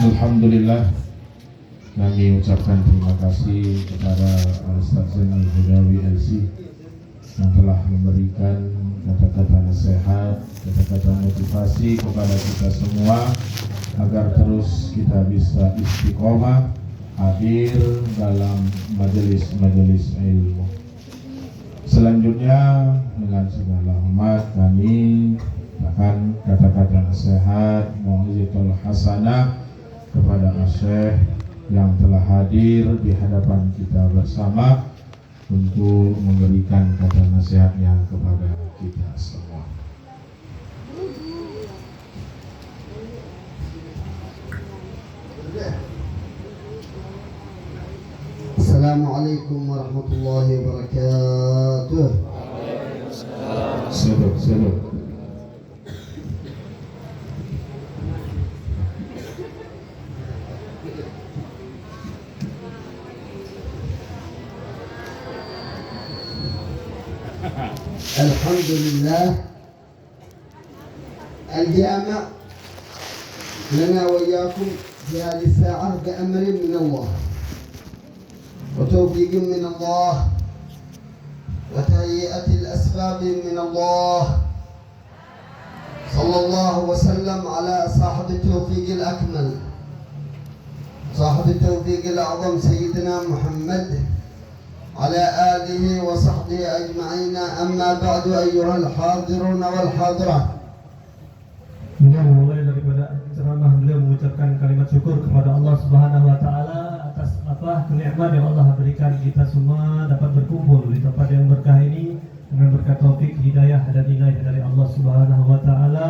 Alhamdulillah, kami ucapkan terima kasih kepada Ustaz Zainal Hudawi LC yang telah memberikan kata-kata nasihat, kata-kata motivasi kepada kita semua agar terus kita bisa istiqomah hadir dalam majelis-majelis ilmu. Selanjutnya dengan segala hormat kami akan kata-kata nasihat mau'izatul hasanah kepada Syekh yang telah hadir di hadapan kita bersama untuk memberikan kata nasihatnya kepada kita semua. Assalamualaikum warahmatullahi wabarakatuh. Seduk. الحمد لله الجامع لنا وإياكم في هذه الساعة بأمر من الله وتوفيق من الله وتهيئة الأسباب من الله. صلى الله وسلم على صاحب التوفيق الأكمل صاحب التوفيق الأعظم سيدنا محمد على آله وصحبه أجمعين. أما بعد أيها الحاضرون والحاضرات. Beliau memulai daripada ceramah beliau mengucapkan kalimat syukur kepada Allah Subhanahu wa taala atas kenikmatan yang Allah berikan kita semua dapat berkumpul di tempat yang berkah ini dengan berkat taufik, hidayah dan inayah dari Allah Subhanahu wa taala.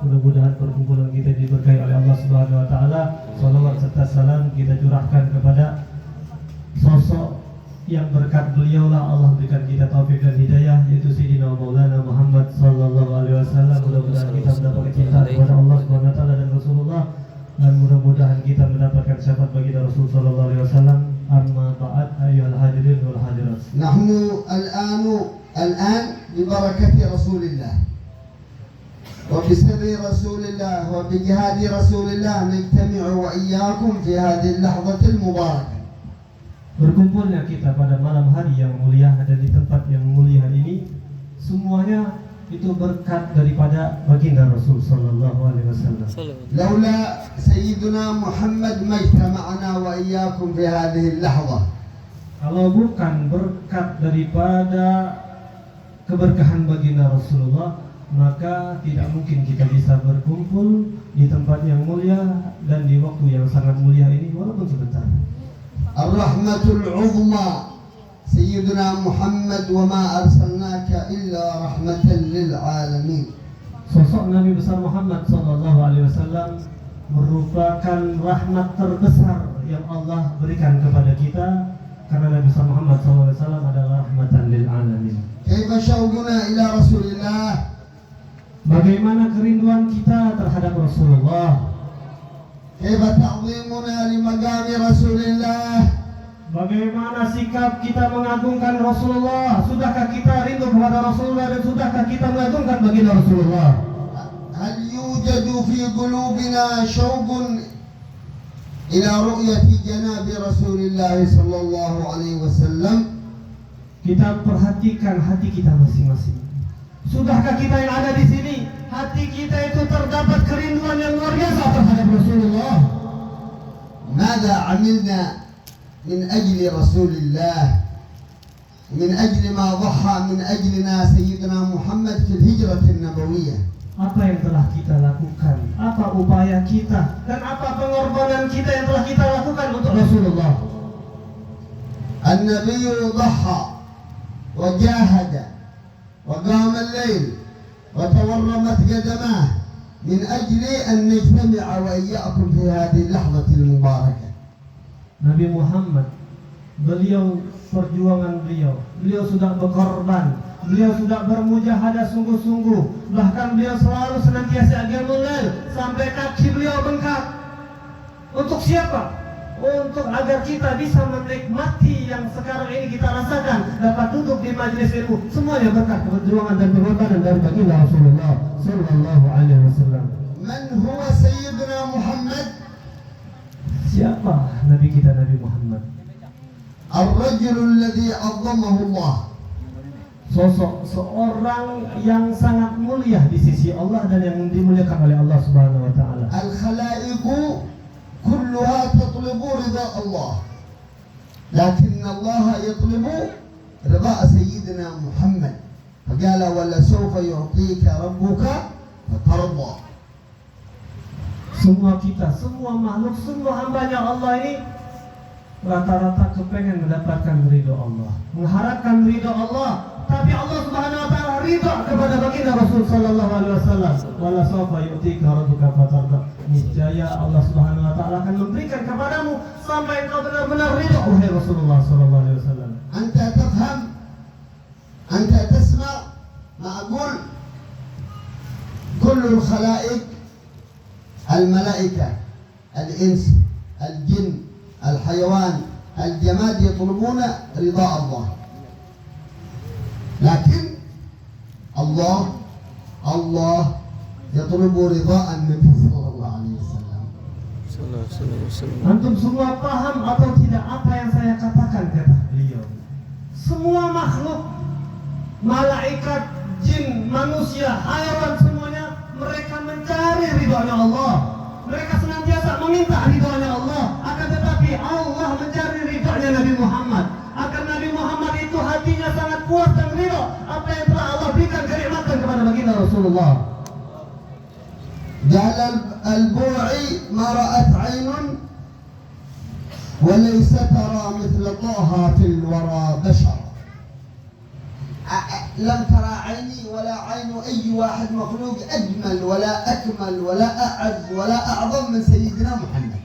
Mudah-mudahan perkumpulan kita diberkahi oleh Allah Subhanahu wa taala. Salawat serta salam kita curahkan kepada sosok yang berkat beliaulah Allah berikan kita taufik dan hidayah, yaitu Sayyidina Maulana Muhammad sallallahu alaihi wasallam. Mudah-mudahan kita mendapatkan cinta kepada Allah Subhanahu wa taala dan Rasulullah, dan mudah-mudahan kita mendapatkan syafaat baginda Rasul sallallahu alaihi wasallam. Amma ba'd, ayyuhal hadirin wal hadirat. Nahnu الآن ببركة رسول الله وبسر رسول الله وبجهاد رسول الله نجتمع وإياكم في هذه اللحظة المباركة. Berkumpulnya kita pada malam hari yang mulia dan di tempat yang mulia ini semuanya itu berkat daripada baginda Rasul sallallahu alaihi wasallam. Laula Sayyiduna Muhammad ma ijtama'na wa iyyakum fi hadhihi al-lahzah. Kalau bukan berkat daripada keberkahan baginda Rasulullah, maka tidak mungkin kita bisa berkumpul di tempat yang mulia dan di waktu yang sangat mulia ini walaupun sebentar. Ar-rahmatul 'uzma Sayyiduna Muhammad wa ma arsalnaka illa rahmatan lil alamin. Sosok Nabi besar Muhammad sallallahu alaihi wasallam merupakan rahmat terbesar yang Allah berikan kepada kita, karena Nabi besar Muhammad sallallahu alaihi wasallam adalah rahmatan lil alamin. Kaifa syauquna ila Rasulillah? Bagaimana kerinduan kita terhadap Rasulullah? Kaifa ta'zimuna li maqami Rasulillah? Bagaimana sikap kita mengagungkan Rasulullah? Sudahkah kita rindu kepada Rasulullah dan sudahkah kita mengagungkan baginda Rasulullah? Hal yujadu fi qulubina syauqun ila ru'yati janabi Rasulillah sallallahu alaihi wasallam? Kita perhatikan hati kita masing-masing. Sudahkah kita yang ada di sini hati kita itu terdapat kerinduan yang luar biasa terhadap Rasulullah? Mada amilna min ajli Rasulillah, min ajli ma dhaha min ajlina Sayyidina Muhammad fil hijrah an-nabawiyyah. Apa yang telah kita lakukan, apa upaya kita, dan apa pengorbanan kita yang telah kita lakukan untuk Rasulullah. An-nabiyyu dhaha wa jahada wa qama al-lail wa tawarramat qadamah min ajli an najtami'a wa iyyakum fi hadhihi al-lahzati al-mubarakah. Nabi Muhammad, perjuangan beliau sudah berkorban, beliau sudah bermujahadah sungguh-sungguh, bahkan beliau selalu senantiasa qiyamul lail sampai kaki beliau bengkak. Untuk siapa? Untuk agar kita bisa menikmati yang sekarang ini kita rasakan, dapat duduk di majelis ilmu, semuanya berkat perjuangan dan pengorbanan dari baginda Rasulullah sallallahu alaihi wasallam. Man huwa Sayyidina Muhammad? Nabi kita Nabi Muhammad. الرجل الذي عظمه الله. Sosok seorang yang sangat mulia di sisi Allah dan yang dimuliakan oleh Allah Subhanahu wa taala. الخلائق كلها تطلب رضا الله، لكن الله يطلب رضاء سيدنا محمد، فقال ولسوف يعطيك ربك فترضى. Semua kita, semua makhluk, semua hambanya Allah ini rata-rata kepengen mendapatkan ridho Allah, mengharapkan ridho Allah. Tapi Allah Subhanahu wa taala ridha kepada baginda Rasul sallallahu alaihi wasallam. Wala sawfa yu'tika rabbuka fatarda. Niscaya Allah Subhanahu wa taala akan memberikan kepadamu sampai engkau benar-benar ridha wahai Rasulullah sallallahu alaihi wasallam. Anta tafham, anta tasma, ma aqul kullu al-khalaiq al-malaika al-ins al-jin al-hayawan al-jamad yatlubuna ridha Allah. لكن الله يطلب رضاء النبي صلى الله عليه وسلم. Antum semua paham atau tidak apa yang saya katakan, kata beliau? Semua makhluk, malaikat, jin, manusia, hayawan, semuanya mereka mencari ridhonya Allah. Mereka senantiasa meminta ridhonya Allah. Akan tetapi Allah mencari ridhonya Nabi Muhammad. Agar Nabi Muhammad itu hatinya sangat puas dan ridho apa yang telah Allah berikan kenikmatan kepada baginda Rasulullah. Jalal al-bu'i ma ra'at 'ainun wa laysa tara mithla Taha fil wara bashar. لم ترى عيني ولا عين أي واحد مخلوق أجمل ولا أكمل ولا أعز ولا أعظم من سيدنا محمد.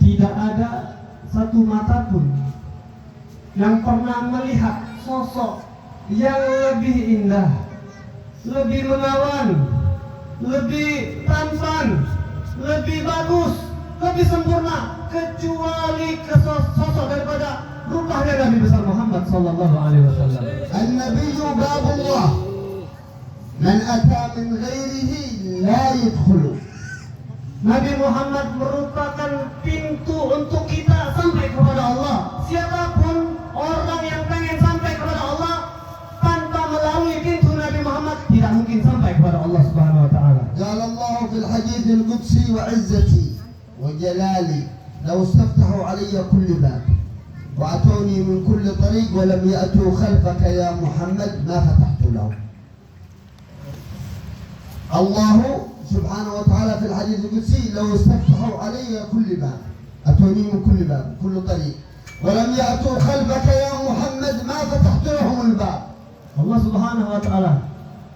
Tidak ada satu mata pun yang pernah melihat sosok yang lebih indah, lebih menawan, lebih tampan, lebih bagus, lebih sempurna kecuali sosok daripada rupanya Nabi besar Muhammad sallallahu alaihi wasallam. النبي باب الله من أتى من غيره لا يدخل. Nabi Muhammad merupakan pintu untuk kita sampai kepada Allah. Siapapun orang yang pengen sampai kepada Allah tanpa melalui pintu Nabi Muhammad tidak mungkin sampai kepada Allah Subhanahu wa taala. قال الله في الحديث القدسي وعزتي وجلالي لو استفتحوا علي كل باب وأتوني من كل طريق ولم يأتوا خلفك يا محمد ما فتحت له. الله سبحانه وتعالى في الحديث القدسي لو استفتحوا علي كل باب أتوني من كل باب كل طريق ولم يأتوا خلفك يا محمد ما فتحت لهم الباب. Allah Subhanahu wa taala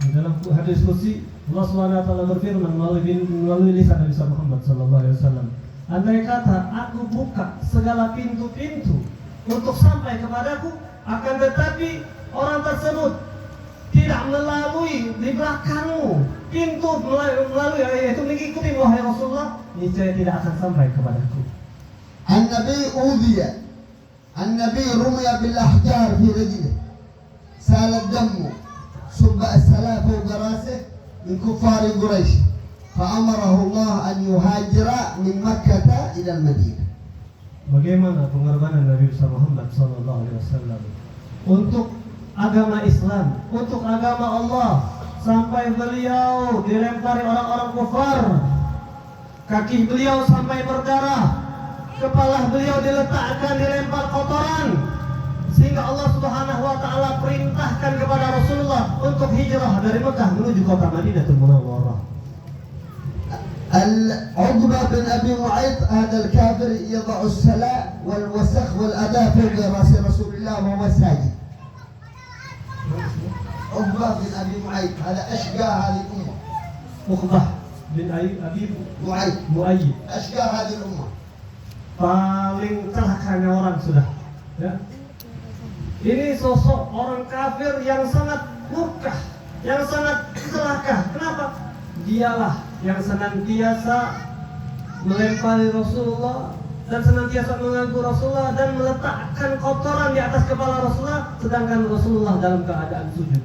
di dalam hadis qudsi Allah Subhanahu wa taala berfirman melalui lisan Nabi Muhammad sallallahu alaihi wasallam, andai kata aku buka segala pintu-pintu untuk sampai kepadaku, akan tetapi orang tersebut tidak melalui di belakangmu pintu melalui yaitu mengikuti wahai Rasulullah, niscaya tidak akan sampai kepadaku. النبي أوذي، النبي رمي بالأحجار في رجله سال الدم صب السلاف فوق راسه من كفار قريش فأمره الله أن يهاجر من مكة إلى المدينة. Bagaimana pengorbanan Nabi Muhammad sallallahu alaihi wasallam untuk agama Islam, untuk agama Allah, sampai beliau dilempari orang-orang kafir, kaki beliau sampai berdarah, kepala beliau diletakkan dilempar kotoran, sehingga Allah Subhanahu wa taala perintahkan kepada Rasulullah untuk hijrah dari Mekah menuju kota Madinatul Munawwarah. عقبة بن أبي معيط هذا الكافر يضع السلاء والوسخ والأذى فوق رأس رسول الله وهو ساجد. عقبة بن أبي معيط هذا أشقى هذه الأمة. عقبة بن أبي معيط أشقى هذه الأمة. paling celakanya orang sudah. Ya. Ini sosok orang kafir yang sangat murka, yang sangat celaka. Kenapa? Dialah yang senantiasa melempari Rasulullah dan senantiasa mengganggu Rasulullah dan meletakkan kotoran di atas kepala Rasulullah, sedangkan Rasulullah dalam keadaan sujud.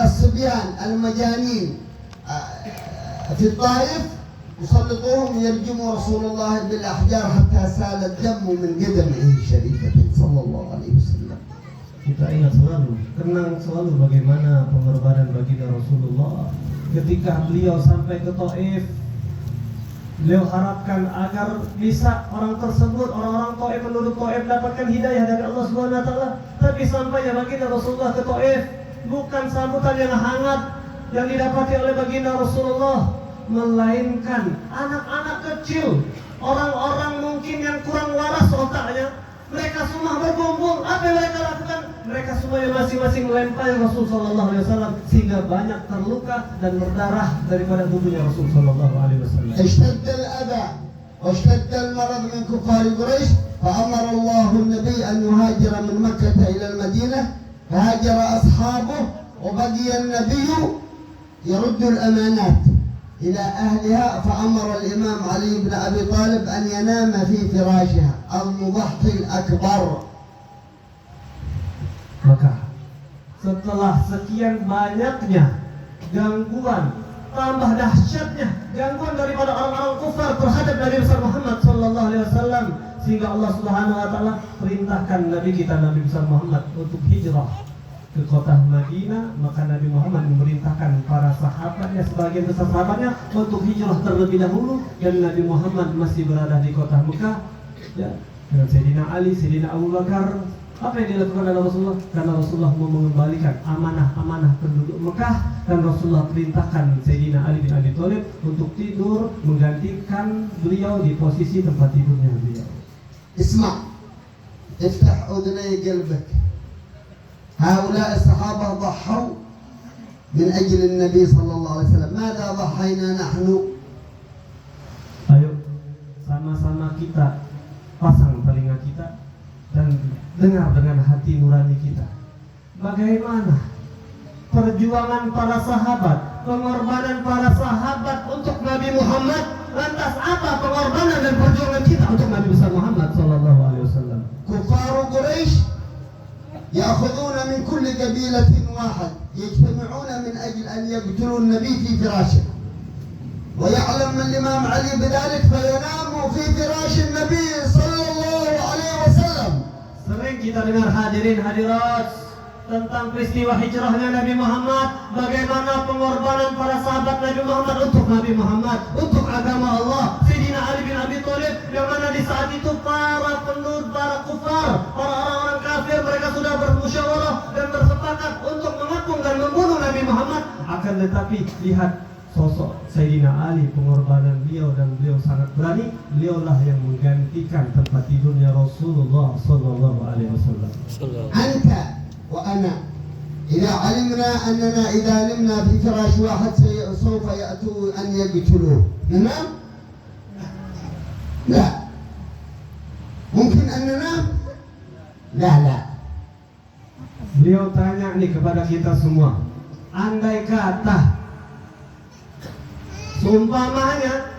الصبيان المجانين في الطائف يسلطوهم يرجموا رسول الله بالأحجار حتى سال الدم من قدمه الشريفة صلى الله عليه وسلم. Kita ingat selalu, kenang selalu bagaimana pengorbanan baginda Rasulullah ketika beliau sampai ke Taif. Beliau harapkan agar bisa orang tersebut, orang-orang Taif, penduduk Taif dapatkan hidayah dari Allah Subhanahu wa taala. Tapi sampainya baginda Rasulullah ke Taif, bukan sambutan yang hangat yang didapati oleh baginda Rasulullah, melainkan anak-anak kecil, orang-orang mungkin yang kurang waras otaknya. Mereka semua berkumpul. Apa yang mereka lakukan? Mereka semuanya masing-masing melempari Rasul sallallahu alaihi wasallam sehingga banyak terluka dan berdarah daripada tubuhnya Rasul sallallahu alaihi wasallam. اشتد الأذى واشتد المرض من كفار قريش فأمر الله النبي أن يهاجر من مكة إلى المدينة فهاجر أصحابه وبقي النبي يرد الأمانات إلى أهلها فأمر الإمام علي بن أبي طالب أن ينام في فراشها المضحي الأكبر. Maka setelah sekian banyaknya gangguan, tambah dahsyatnya gangguan daripada orang-orang kufar terhadap Nabi besar Muhammad sallallahu alaihi wasallam, sehingga Allah Subhanahu wa taala perintahkan Nabi kita Nabi besar Muhammad untuk hijrah ke kota Madinah. Maka Nabi Muhammad memerintahkan para sahabatnya, sebagian besar sahabatnya, untuk hijrah terlebih dahulu, dan Nabi Muhammad masih berada di kota Mekah ya, dengan Sayyidina Ali, Sayyidina Abu Bakar. Apa yang dilakukan oleh Rasulullah? Karena Rasulullah mau mengembalikan amanah-amanah penduduk Mekah, dan Rasulullah perintahkan Sayyidina Ali bin Abi Thalib untuk tidur menggantikan beliau di posisi tempat tidurnya beliau. اسمع افتح أذني قلبك. هؤلاء الصحابة ضحوا من أجل النبي صلى الله عليه وسلم. ماذا ضحينا نحن؟ Ayo sama-sama kita pasang telinga kita dan dengar dengan hati nurani kita. Bagaimana perjuangan para sahabat, pengorbanan para sahabat untuk Nabi Muhammad? Lantas apa pengorbanan dan perjuangan kita untuk Nabi besar Muhammad sallallahu alaihi wasallam? كفار قريش يأخذون من كل قبيلة واحد يجتمعون من أجل أن يقتلوا النبي في فراشه، ويعلم الإمام علي بذلك فينام في فراش النبي صلى الله عليه وسلم. Sering kita dengar hadirin hadirat tentang peristiwa hijrahnya Nabi Muhammad, bagaimana pengorbanan para sahabat Nabi Muhammad untuk Nabi Muhammad, untuk agama Allah. Sayyidina Ali bin Abi Thalib, yang mana di saat itu para penduduk, para kufar, para orang-orang kafir, mereka sudah bermusyawarah dan bersepakat untuk mengepung dan membunuh Nabi Muhammad. Akan tetapi lihat sosok Sayyidina Ali, pengorbanan beliau, dan beliau sangat berani. Beliaulah yang menggantikan tempat tidurnya Rasulullah sallallahu alaihi wasallam. أنت وأنا إذا علمنا أننا إذا نمنا في فراش واحد سوف يأتوا أن يقتلوه ننام؟ لا. ممكن أن ننام؟ لا. Beliau tanya nih kepada kita semua, andai kata seumpamanya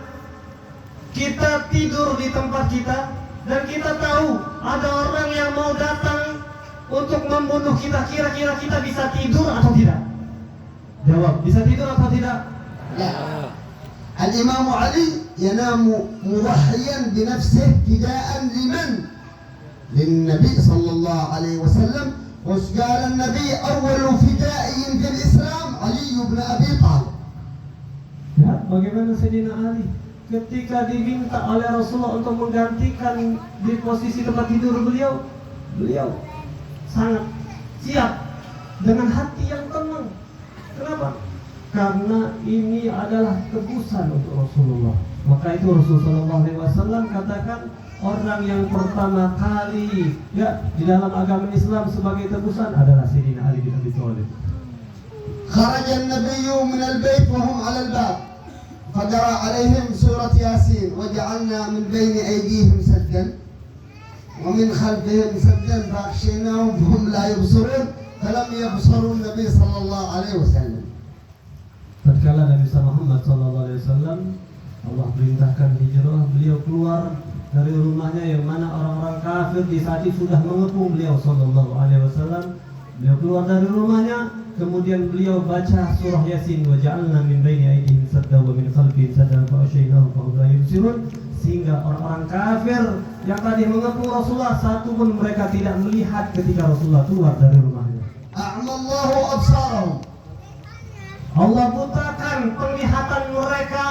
kita tidur di tempat kita dan kita tahu ada orang yang mau datang untuk membunuh kita, kira-kira kita bisa tidur atau tidak? Jawab, bisa tidur atau tidak? لا. الإمام علي ينام مضحيا بنفسه فداء لمن؟ للنبي صلى الله عليه وسلم. وقال النبي أول فدائي في الإسلام علي بن أبي طالب. Ya, bagaimana Sayyidina Ali ketika diminta oleh Rasulullah untuk menggantikan di posisi tempat tidur beliau, beliau sangat siap dengan hati yang tenang. Kenapa? Karena ini adalah tebusan untuk Rasulullah. Maka itu Rasulullah SAW katakan, orang yang pertama kali ya di dalam agama Islam sebagai tebusan adalah Sayyidina Ali bin Abi Thalib. خرج النبي من البيت وهم على الباب فقرأ عليهم سورة ياسين وجعلنا من بين أيديهم سدا ومن خلفهم سدا فأغشيناهم فهم لا يبصرون فلم يبصروا النبي صلى الله عليه وسلم. Tatkala Nabi Muhammad sallallahu alaihi wasallam Allah perintahkan hijrah, beliau keluar dari rumahnya yang mana orang-orang kafir di saat itu sudah mengepung beliau sallallahu alaihi wasallam. Beliau keluar dari rumahnya kemudian beliau baca surah Yasin, wa ja'alna min baini aydihim sadda wa min khalfihim sadda fa aghshaynahum fa hum la yubsirun, sehingga orang-orang kafir yang tadi mengepung Rasulullah satu pun mereka tidak melihat ketika Rasulullah keluar dari rumahnya. A'mallahu absarahum. Allah butakan penglihatan mereka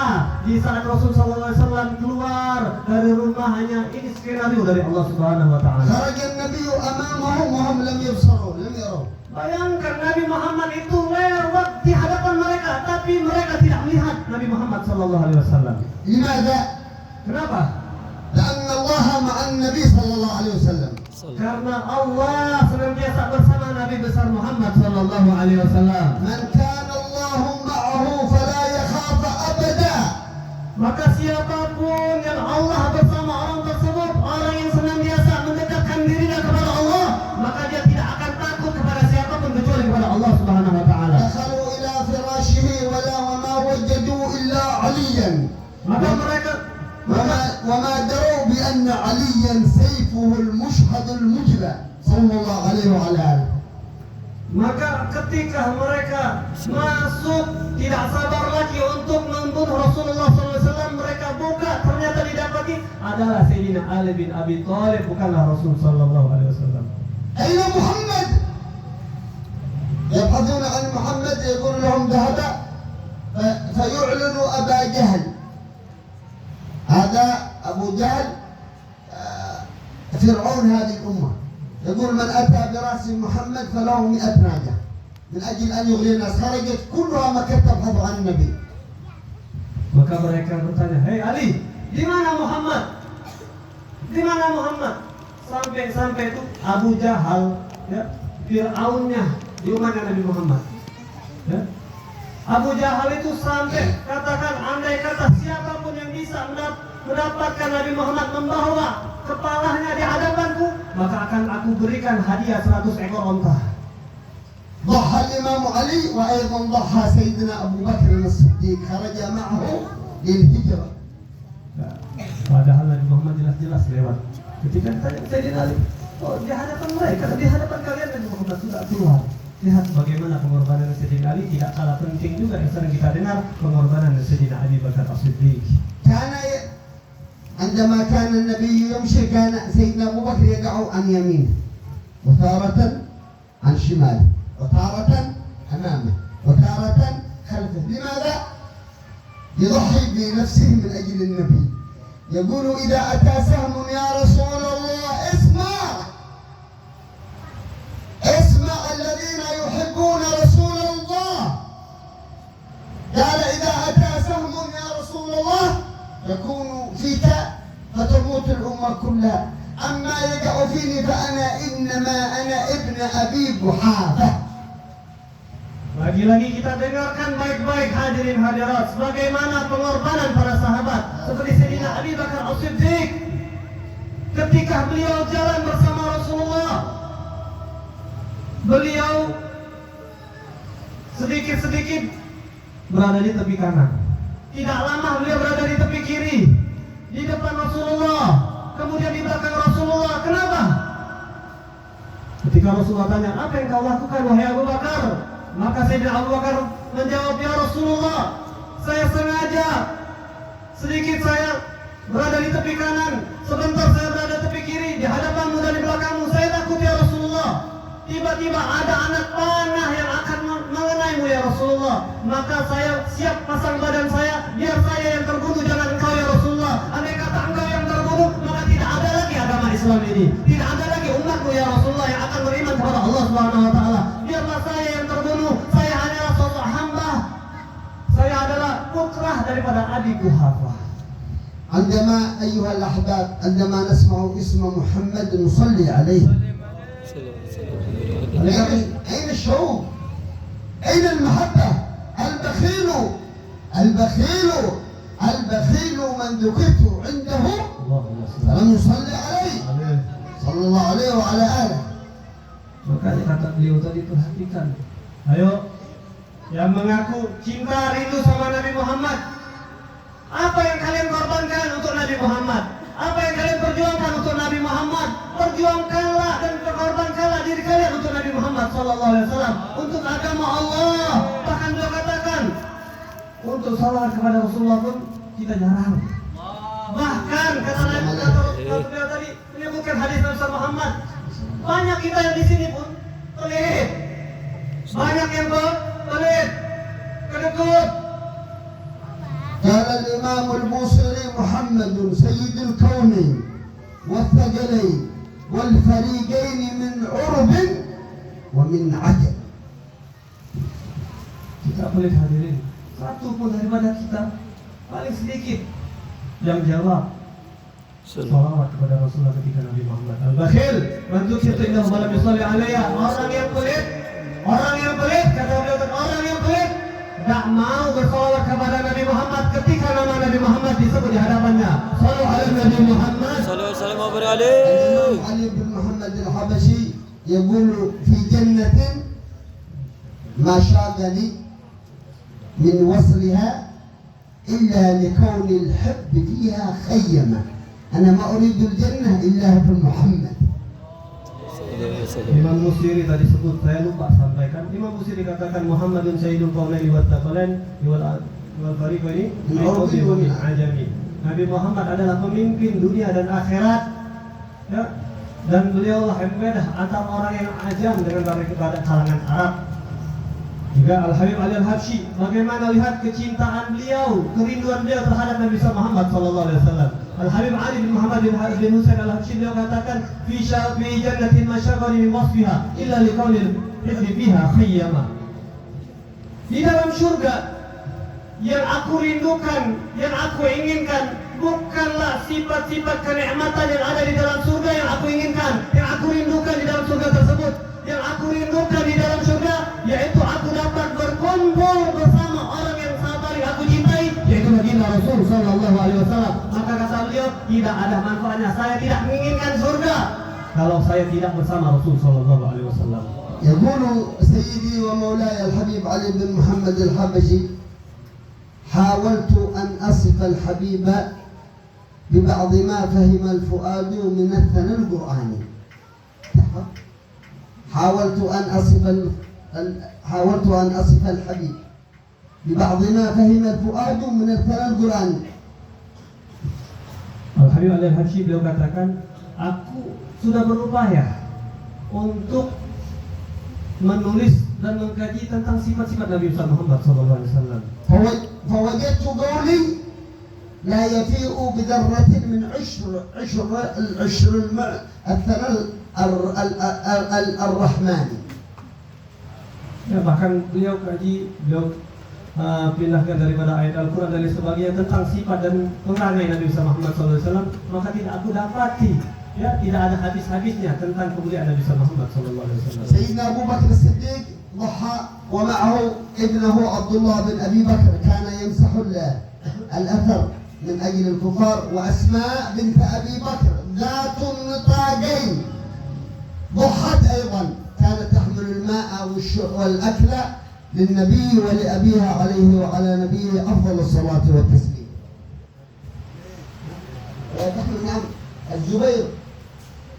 di saat Rasulullah SAW keluar dari rumahnya. Ini skenario dari Allah Subhanahu Wa Taala. Kharaja an-nabiyyu amamahum wa hum lam yabsaru, lam yaraw. Bayangkan Nabi Muhammad itu lewat di hadapan mereka, tapi mereka tidak melihat Nabi Muhammad Sallallahu Alaihi Wasallam. Limadha? Kenapa? La'anna Allah ma'an Nabi Sallallahu Alaihi Wasallam. Karena Allah senantiasa bersama Nabi besar Muhammad Sallallahu Alaihi Wasallam. Man kana Allahu ma'ahu fala yakhafa abada. Maka siapapun yang Allah bersama orang tersebut, orang yang senantiasa mendekatkan dirinya kepada Allah, maka dia tidak akan takut kepada siapapun kecuali kepada Allah Subhanahu Wa Taala. Dakhalu ila firashihi wala wa ma wajadu illa aliyan. Maka mereka وما دروا بأن عليا سيفه المشهد المجلى صلى الله عليه وعلى آله. Maka ketika mereka masuk tidak sabar lagi untuk membunuh Rasulullah SAW, mereka buka, ternyata didapati adalah Sayyidina Ali bin Abi Thalib, bukanlah Rasul Sallallahu Alaihi Wasallam. أين محمد؟ يبحثون عن محمد يقول لهم ذهب فيعلن أبا جهل. هذا أبو جهل فرعون هذه الأمة. يقول من أتى برأس محمد فله 100 ناجة من أجل أن يغري الناس. خرجت كلها مكة تبحث عن النبي. Maka mereka bertanya, hei Ali, di mana Muhammad? Di mana Muhammad? Sampai itu Abu Jahal, ya, Fir'aunnya di rumahnya Nabi Muhammad. Ya. Abu Jahal itu sampai katakan, andai kata siapapun yang bisa mendapatkan Nabi Muhammad membawa kepalanya di hadapanku, maka akan aku berikan hadiah 100 ekor onta. ضحى الإمام علي وأيضا ضحى سيدنا أبو بكر الصديق خرج معه للهجرة. Padahal Nabi Muhammad jelas-jelas lewat. Ketika ditanya Sayyidina Ali, oh di hadapan mereka, di hadapan kalian Nabi Muhammad sudah keluar. Lihat bagaimana pengorbanan Sayyidina Ali, tidak kalah penting juga yang sering kita dengar, pengorbanan Sayyidina Ali Bakar As-Siddiq. عندما كان النبي يمشي كان سيدنا أبو بكر يقع عن يمينه وتارة عن شماله وتارة أمامه وتارة خلفه. لماذا؟ يضحي بنفسه من أجل النبي. يقول إذا أتى سهم يا رسول الله اسمع الذين يحبون رسول الله. قال إذا أتى سهم يا رسول الله يكون فيك فتموت الأمة كلها. أما يقع فيني إنما أنا ابن أبي قحافة. Lagi-lagi kita dengarkan baik-baik hadirin hadirat, bagaimana pengorbanan para sahabat seperti Sayyidina Ali Bakar As-Siddiq ketika beliau jalan bersama Rasulullah. Beliau sedikit-sedikit berada di tepi kanan. Tidak lama beliau berada di tepi kiri, di depan Rasulullah, kemudian di belakang Rasulullah. Kenapa? Ketika Rasulullah tanya, apa yang kau lakukan wahai Abu Bakar? Maka Sayyidina Abu Bakar menjawab, ya Rasulullah, saya sengaja sedikit saya berada di tepi kanan, sebentar saya berada di tepi kiri, di hadapanmu dan di belakangmu. Saya takut ya Rasulullah, tiba-tiba ada anak panah yang akan mengenaimu ya Rasulullah. Maka saya siap pasang badan saya, biar saya yang terbunuh, jangan engkau ya Rasulullah. Andai kata engkau yang terbunuh, maka tidak ada lagi agama Islam ini, tidak ada lagi umatmu ya Rasulullah yang akan beriman kepada Allah Subhanahu Wa Taala. Biarlah saya yang terbunuh, saya hanyalah sosok hamba, saya adalah putra daripada Abi Quhafah. عندما أيها الأحباب عندما نسمع اسم محمد نصلي عليه. أين الشعور؟ أين المحبة؟ البخيل من ذكرت عنده فلم يصلي عليه صلى الله عليه وعلى آله. Makanya kata beliau tadi, perhatikan, ayo yang mengaku cinta rindu sama Nabi Muhammad, apa yang kalian korbankan untuk Nabi Muhammad? Apa yang kalian perjuangkan untuk Nabi Muhammad? Perjuangkanlah dan korbankanlah diri kalian untuk Nabi Muhammad SAW, untuk agama Allah. Bahkan beliau katakan, untuk salawat kepada Rasulullah pun kita jarang. Bahkan kata beliau tadi menyebutkan hadis Nabi Muhammad, banyak kita yang di sini pun pelit, banyak yang pelit, kedekut. قال الإمام البوصيري محمد سيد الكونين والثقلين والفريقين من عرب ومن عجب. Kita pelit hadirin, satu pun daripada kita paling sedikit yang jawab salawat kepada Rasulullah ketika Nabi Muhammad. Al-bakhil man dzukirtu innahu lam yusalli alayya. Orang yang pelit kata beliau, orang yang pelit tak mau bersalawat kepada Nabi Muhammad ketika nama Nabi Muhammad disebut di hadapannya. Sallu ala Nabi Muhammad. Sallallahu alaihi الإمام علي بن محمد الحبشي يقول في جنة ما شاغني من وصلها إلا لكون الحب فيها خيمة. أنا ما أريد الجنة إلا في محمد. Imam Busiri tadi sebut, saya lupa sampaikan. Imam Busiri katakan Muhammadun Sayyidul Qawlaini wa Thaqalain wal fariqaini min Arabi wa min Ajami. Nabi Muhammad adalah pemimpin dunia dan akhirat, ya. Dan beliau lah yang beda antara orang yang ajam dengan pada kalangan Arab. Juga Al-Habib Ali Al-Habsyi, bagaimana lihat kecintaan beliau, kerinduan beliau terhadap Nabi Muhammad SAW. Al-Habib Ali bin Muhammad bin Husain Al-Habsyi beliau katakan, fi jannatin masyagari min wasfiha illa liqaulil hibbi fiha khayyama. Di dalam surga yang aku rindukan, yang aku inginkan bukanlah sifat-sifat kenikmatan yang ada di dalam surga yang aku inginkan, yang aku rindukan di dalam surga tersebut. Yang aku rindukan di dalam surga yaitu aku dapat berkumpul bersama orang yang paling aku cintai, yaitu baginda Rasul sallallahu alaihi wasallam. Maka kata beliau, tidak ada manfaatnya saya tidak menginginkan surga kalau saya tidak bersama Rasul sallallahu alaihi wasallam. يقول سيدي ومولاي الحبيب علي بن محمد الحبشي حاولت أن أصف الحبيب ببعض ما فهم الفؤاد من الثنى القرآني. حاولت أن أصف الحبيب ببعض ما فهم الفؤاد من الثنى القرآني. Al-Habib Al-Habsyi beliau katakan, aku sudah berupaya untuk menulis dan mengkaji tentang sifat-sifat Nabi Muhammad SAW. فوجدت قولي لا يفيء بذرة من عشر الثنى الرحماني. Ya, bahkan beliau kaji, beliau pindahkan daripada ayat Al-Quran dan sebagainya tentang sifat dan perangai Nabi Muhammad SAW, maka tidak aku dapati, ya, tidak ada habis-habisnya tentang kemuliaan Nabi Muhammad SAW. سيدنا أبو بكر الصديق ضحى ومعه ابنه عبد الله بن أبي بكر كان يمسح الأثر من أجل الكفار. وأسماء بنت أبي بكر ذات النطاقين ضحت أيضا، كانت تحمل الماء والأكل للنبي ولأبيها عليه وعلى نبيه أفضل الصلاة والتسليم. تحمل نعم الزبير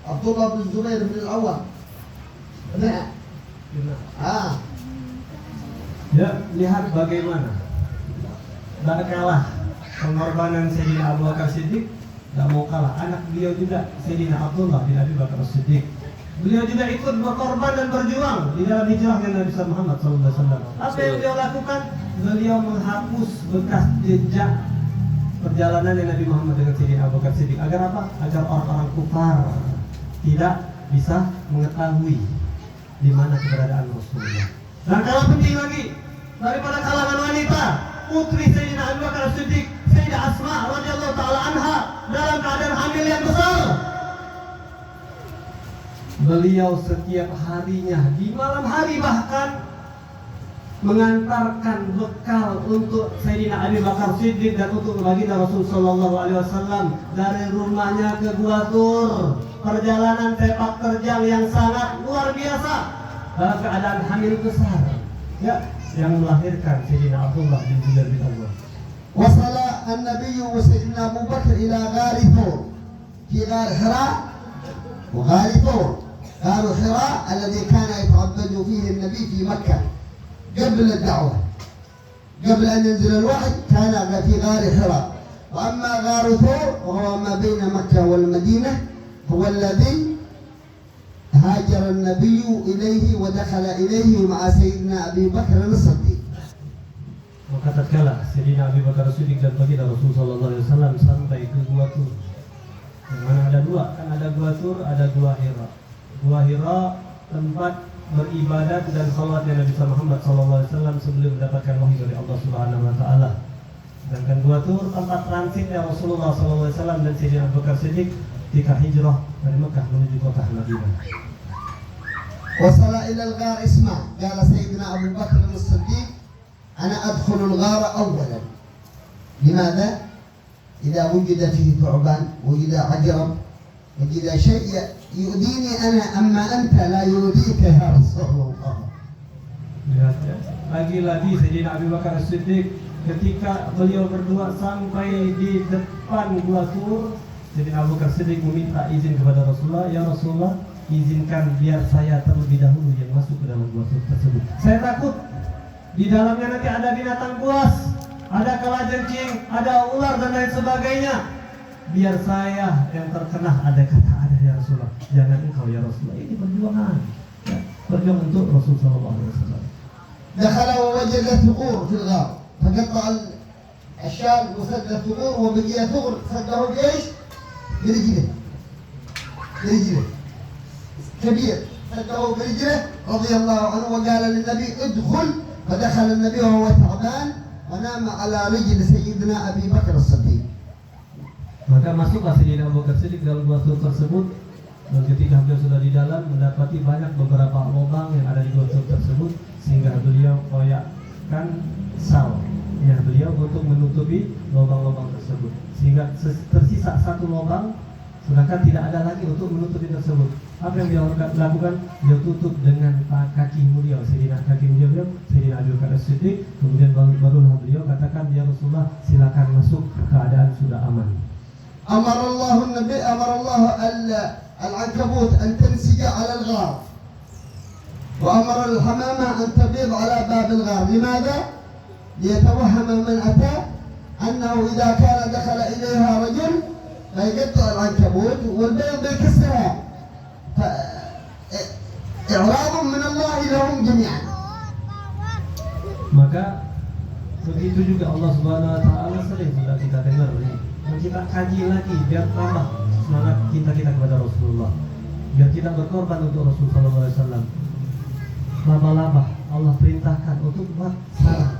عبد الله بن الزبير بن العوام. نعم. Ya, lihat bagaimana tidak kalah pengorbanan Sayyidina Abu Bakar Siddiq, tidak mau kalah anak beliau juga Sayyidina Abdullah bin Abi Bakar Siddiq. Beliau juga ikut berkorban dan berjuang di dalam hijrahnya Nabi Muhammad SAW. Apa yang beliau lakukan? Beliau menghapus bekas jejak perjalanan Nabi Muhammad dengan Sayyidina Abu Bakar Siddiq. Agar apa? Agar orang-orang kufar tidak bisa mengetahui di mana keberadaan Rasulullah. Dan kalau penting lagi, daripada kalangan wanita, putri Sayyidina Abu Bakar Siddiq, Sayyidah Asma radhiyallahu taala anha dalam keadaan hamil yang besar. Beliau setiap harinya di malam hari bahkan mengantarkan bekal untuk Sayyidina Abu Bakar Siddiq dan untuk baginda Rasul sallallahu alaihi wasallam dari rumahnya ke Gua Tur. Perjalanan sepak terjang yang sangat luar biasa dalam keadaan hamil besar, ya, yang melahirkan Sayyidina Abdullah bin Zubair bin Awwam. وصل النبي وسيدنا أبو بكر إلى غار ثور في غار حراء وغار ثور. غار حراء الذي كان يتعبد فيه النبي في مكة قبل الدعوة، قبل أن ينزل الوحي كان في غار حراء. وأما غار ثور وهو ما بين مكة والمدينة هو الذي هاجر النبي إليه ودخل إليه مع سيدنا أبي بكر الصديق. Maka tatkala Sayyidina Abu Bakar Siddiq dan baginda Rasul sallallahu alaihi wasallam sampai ke Gua Tur. Yang mana ada dua, kan ada Gua Tur, ada Gua Hira. Gua Hira tempat beribadat dan salatnya Nabi Muhammad sallallahu alaihi wasallam sebelum mendapatkan wahyu dari Allah Subhanahu wa taala. Sedangkan Gua Tur tempat transitnya Rasulullah sallallahu alaihi wasallam dan Sayyidina Abu Bakar Siddiq ketika hijrah dari Mekah menuju kota Madinah. وصل إلى الغار اسمع قال سيدنا أبو بكر الصديق أنا أدخل الغار أولا. لماذا؟ إذا وجد فيه ثعبان وجد عجرب وجد شيء يؤذيني أنا أما أنت لا يؤذيك يا رسول الله. Lagi-lagi Sayyidina Abu Bakar Siddiq ketika beliau berdua sampai di depan Gua Tur, Sayyidina Abu Bakar Siddiq meminta izin kepada Rasulullah, ya Rasulullah, izinkan biar saya terlebih dahulu yang masuk ke dalam Gua Tur tersebut. Saya takut di dalamnya nanti ada binatang buas, ada kalajengking, ada ular dan lain sebagainya. Biar saya yang terkena. Ada kata ada ya Rasulullah, jangan engkau ya Rasulullah, ini perjuangan, ya, perjuangan untuk Rasul sallallahu alaihi wasallam. دخل ووجد ثغور في الغار فقطع الشاب وسد الثغور وبقي ثغر سده بايش؟ برجله كبير سده برجله رضي الله عنه وقال للنبي ادخل فدخل النبي وهو تعبان ونام على رجل سيدنا أبي بكر الصديق. Maka masuklah Sayyidina Abu Bakar Siddiq dalam Gua Tur tersebut, dan ketika beliau sudah di dalam mendapati banyak beberapa lubang yang ada di Gua Tur tersebut, sehingga beliau koyakkan salnya beliau untuk menutupi lubang-lubang tersebut, sehingga tersisa satu lubang, sedangkan tidak ada lagi untuk menutupi tersebut. Apa yang beliau lakukan? Beliau tutup dengan kaki beliau, kaki beliau Sayyidina Abu Bakar Siddiq. Kemudian barulah beliau katakan, ya Rasulullah, silakan masuk, keadaan sudah aman. أمر الله العنكبوت أن تنسج على الغار، وأمر الحمامة أن تبيض على باب الغار. لماذا؟ ليتوهم من أتى أنه إذا كان دخل إليها رجل فيقطع العنكبوت والبيض بكسرها، إعراض من الله لهم جميعا. Maka begitu juga Allah Subhanahu wa taala sering sudah kita dengar ini. Dan kita kaji lagi biar tambah semangat kita kepada Rasulullah, biar kita berkorban untuk Rasulullah sallallahu alaihi wasallam. Laba-laba Allah perintahkan untuk buat sarang,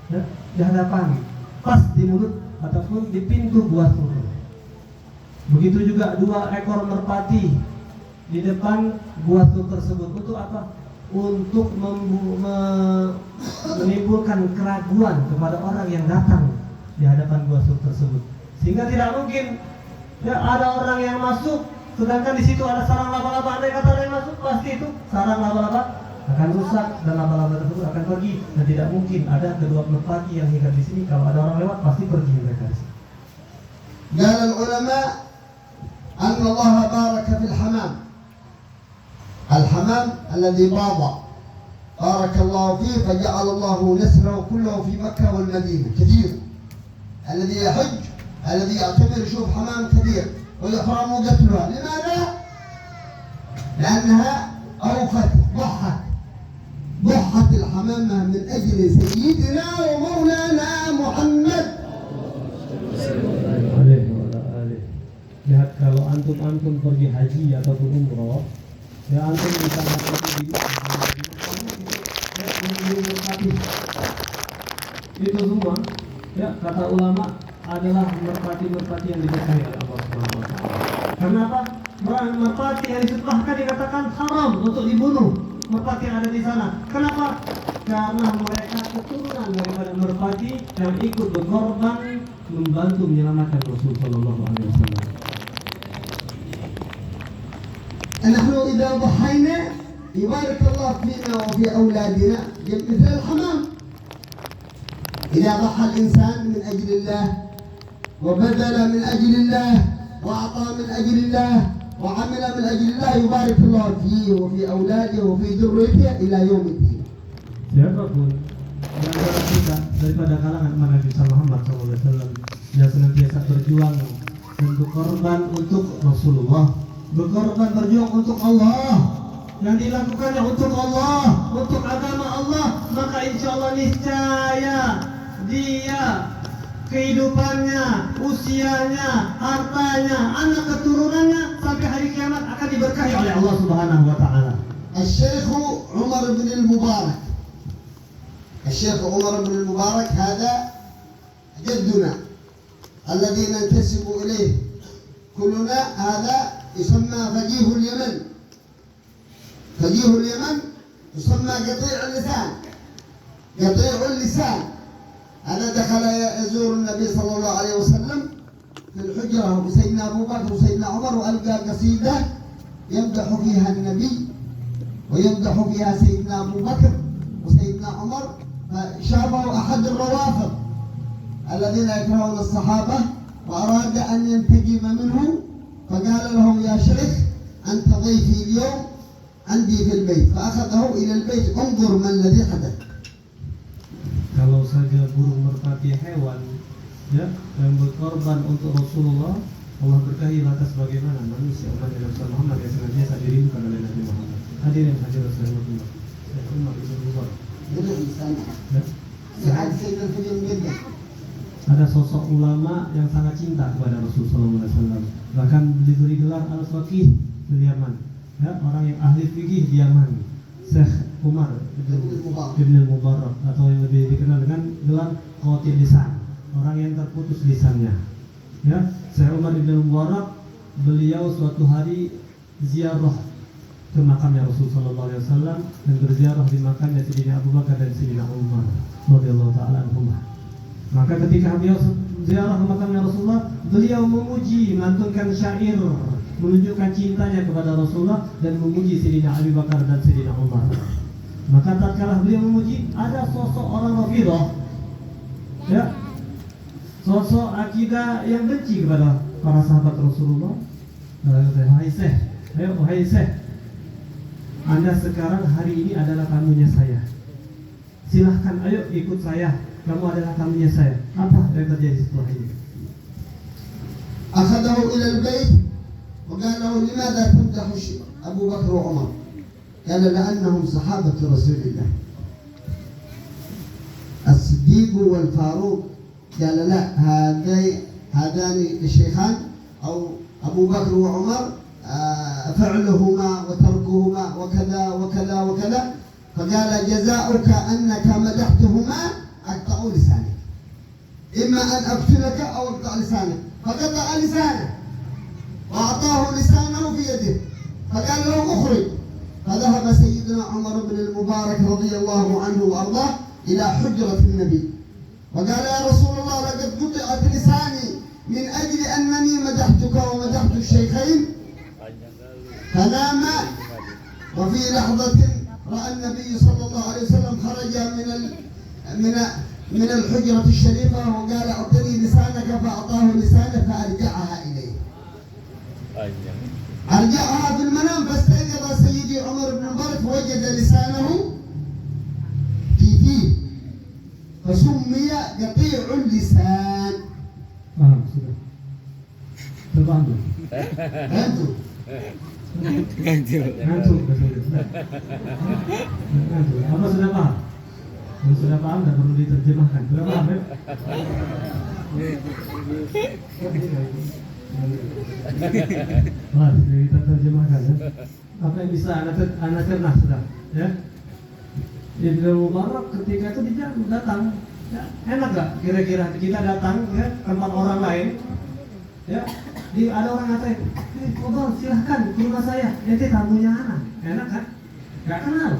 ya, di hadapan, pas di mulut ataupun di pintu Gua Tur. Begitu juga 2 ekor merpati di depan Gua Tur tersebut. Untuk apa? Untuk menimbulkan keraguan kepada orang yang datang di hadapan Gua Tur tersebut, sehingga tidak mungkin ya ada orang yang masuk sedangkan di situ ada sarang laba-laba. Andai kata ada yang masuk, pasti itu sarang laba-laba akan rusak dan laba-laba tersebut akan pergi, dan tidak mungkin ada kedua merpati yang hinggap di sini. Kalau ada orang lewat pasti pergi mereka. قال العلماء أن الله بارك في الحمام الذي باض، بارك الله فيه فجعل الله نسله كله في مكة والمدينة كثير. الذي يحج الذي يعتبر يشوف حمام كثير ويحرم قتلها. لماذا؟ لأنها أوفت ضحت الحمامة من أجل سيدنا ومولانا محمد. Lihat, kalau antum pergi haji ataupun umroh, ya antum bisa mati itu semua, ya kata ulama adalah merpati yang diberkahi oleh Allah Subhanahu wa taala. Kenapa? Merpati yang disetelahkan dikatakan haram untuk dibunuh. Merpati yang ada di sana. Kenapa? Karena mereka keturunan daripada merpati yang ikut berkorban membantu menyelamatkan Rasul sallallahu alaihi wasallam. نحن إذا ضحينا يبارك الله فينا وفي أولادنا مثل الحمام. إذا ضحى الإنسان من أجل الله وبذل من أجل الله وأعطى من أجل الله وعمل من أجل الله يبارك الله فيه وفي أولاده وفي ذريته إلى يوم الدين. Siapapun di antara kita daripada kalangan Nabi Muhammad SAW yang senantiasa berjuang dan berkorban untuk Rasulullah, berkorban berjuang untuk Allah, yang dilakukannya untuk Allah, untuk agama Allah, maka insya Allah niscaya dia kehidupannya, usianya, hartanya, anak keturunannya sampai hari kiamat akan diberkahi oleh Allah Subhanahu wa taala. الشيخ عمر بن المبارك، الشيخ عمر بن المبارك هذا جدنا الذي ننتسب إليه كلنا، هذا يسمى فقيه اليمن. فقيه اليمن يسمى قطيع اللسان، قطيع اللسان. أنا دخل يزور النبي صلى الله عليه وسلم في الحجرة وسيدنا أبو بكر وسيدنا عمر، وألقى قصيدة يمدح فيها النبي ويمدح فيها سيدنا أبو بكر وسيدنا عمر. فشافه أحد الروافض الذين يكرهون الصحابة وأراد أن ينتقم منه، فقال لهم يا شيخ أنت ضيفي اليوم عندي في البيت، فأخذه إلى البيت. انظر ما الذي حدث. Kalau saja burung merpati hewan ya yang berkorban untuk Rasulullah, Allah berkahi lantas bagaimana manusia umat Nabi Muhammad yang senantiasa dirindukan oleh Nabi Muhammad. Hadirin hadirat Rasulullah. Saya Umar bin Mubarak. Ada sosok ulama yang sangat cinta kepada Rasulullah SAW. Bahkan diberi gelar Al-Faqih di Yaman. Ya, orang yang ahli fikih di Yaman. Syekh Umar bin Mubarak, atau yang lebih dikenal dengan gelar Qatil Lisan, orang yang terputus lisannya. Ya, Syekh Umar bin Mubarak, beliau suatu hari ziarah ke makamnya Rasulullah SAW dan berziarah di makamnya Sayyidina Abu Bakar dan Sayyidina Umar radhiyallahu taala anhuma. Maka ketika beliau ziarah ke makamnya Rasulullah, beliau memuji, melantunkan syair menunjukkan cintanya kepada Rasulullah dan memuji Sayyidina Abu Bakar dan Sayyidina Umar. Maka tatkala beliau memuji, ada sosok orang Rafidhah, ya, sosok akidah yang benci kepada para sahabat Rasulullah. Wahai Syekh, Anda sekarang hari ini adalah tamunya saya. Silahkan, ayo ikut saya. Kamu adalah tamunya saya. Apa yang terjadi setelah ini? Akhadahu ila al-bait وقال له لماذا تمدح أبو بكر وعمر؟ قال لأنهم صحابة رسول الله. الصديق والفاروق قال لا، هذان الشيخان أو أبو بكر وعمر فعلهما وتركهما وكذا وكذا وكذا، فقال جزاؤك أنك مدحتهما أقطع لسانك، إما أن أقتلك أو أقطع لسانك. فقطع لسانه وأعطاه لسانه في يده، فقال له اخرج. فذهب سيدنا عمر بن المبارك رضي الله عنه وأرضاه إلى حجرة النبي وقال يا رسول الله لقد قطعت لساني من أجل أنني مدحتك ومدحت الشيخين. فنام، وفي لحظة رأى النبي صلى الله عليه وسلم خرج من الحجرة الشريفة وقال أعطني لسانك، فأعطاه لسانه فأرجعها إليه. أرجعها في المنام، فاستيقظ سيدي عمر بن المبارك فوجد لسانه في فيه، فسمي قطيع اللسان. Sudah. Terbantu. Ngantuk. Apa sudah paham? Kalau sudah paham, tidak perlu diterjemahkan. Sudah paham ya? Wah, kita terjemahkan ya. Apa yang bisa anak cernas sudah, ya? Ibnu Mubarak ketika itu dia datang, ya, enak gak kira-kira kita datang ya tempat orang lain, ya, ada orang ngatain, Mubarak silahkan ke rumah saya, nanti tamunya anak, enak kan? Gak kenal.